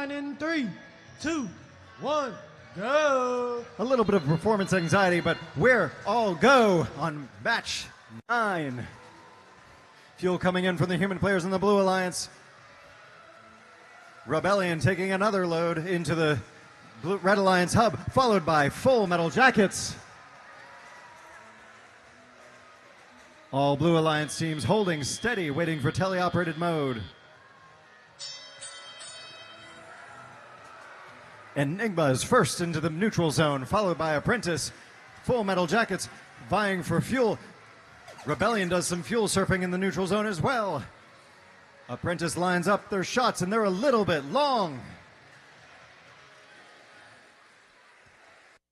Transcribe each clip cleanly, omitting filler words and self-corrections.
line in 3, 2, 1, go. A little bit of performance anxiety, but we're all go on match 9. Fuel coming in from the human players in the Blue Alliance. Rebellion taking another load into the Red Alliance hub, followed by Full Metal Jackets. All Blue Alliance teams holding steady, waiting for teleoperated mode. Enigma is first into the neutral zone, followed by Apprentice. Full Metal Jackets vying for fuel. Rebellion does some fuel surfing in the neutral zone as well. Apprentice lines up their shots, and they're a little bit long.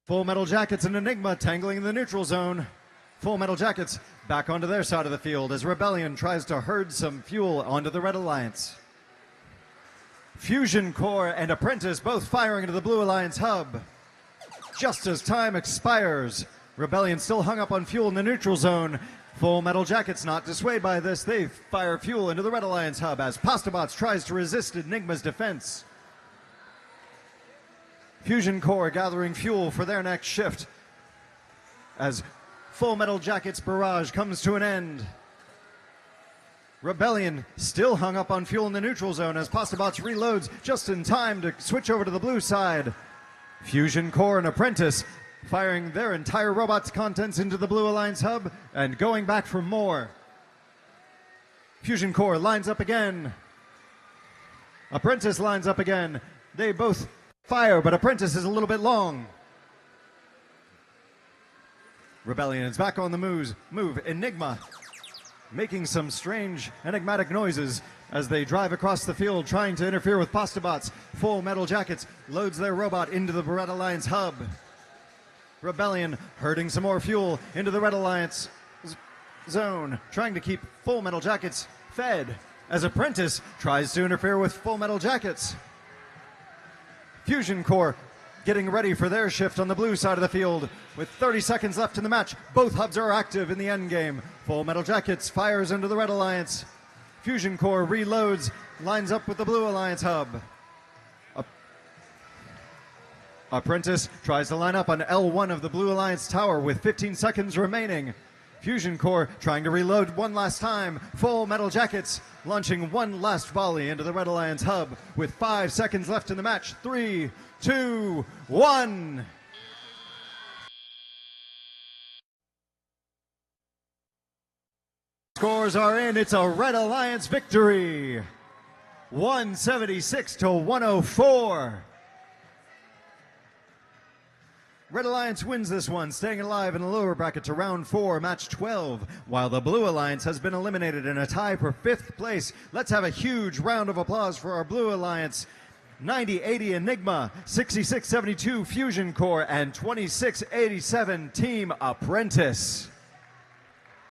Full Metal Jackets and Enigma tangling in the neutral zone. Full Metal Jackets back onto their side of the field as Rebellion tries to herd some fuel onto the Red Alliance. Fusion Core and Apprentice both firing into the Blue Alliance hub. Just as time expires, Rebellion still hung up on fuel in the neutral zone. Full Metal Jackets not dissuaded by this. They fire fuel into the Red Alliance hub as Pastabots tries to resist Enigma's defense. Fusion Core gathering fuel for their next shift as Full Metal Jackets barrage comes to an end. Rebellion still hung up on fuel in the neutral zone as Pastabots reloads just in time to switch over to the blue side. Fusion Core and Apprentice firing their entire robot's contents into the Blue Alliance hub and going back for more. Fusion Core lines up again. Apprentice lines up again. They both fire, but Apprentice is a little bit long. Rebellion is back on the move. Enigma making some strange enigmatic noises as they drive across the field trying to interfere with Pastabots. Full Metal Jackets loads their robot into the Red Alliance hub. Rebellion herding some more fuel into the Red Alliance zone, trying to keep Full Metal Jackets fed as Apprentice tries to interfere with Full Metal Jackets. Fusion Core getting ready for their shift on the blue side of the field. With 30 seconds left in the match, both hubs are active in the end game. Full Metal Jackets fires into the Red Alliance. Fusion Core reloads, lines up with the Blue Alliance hub. Apprentice tries to line up on L1 of the Blue Alliance tower with 15 seconds remaining. Fusion Core trying to reload one last time. Full Metal Jackets launching one last volley into the Red Alliance hub with 5 seconds left in the match. 3, 2, 1. Scores are in. It's a Red Alliance victory. 176 to 104. Red Alliance wins this one, staying alive in the lower bracket to round 4, match 12, while the Blue Alliance has been eliminated in a tie for 5th place. Let's have a huge round of applause for our Blue Alliance. 90-80 Enigma, 66-72 Fusion Core, and 26-87 Team Apprentice.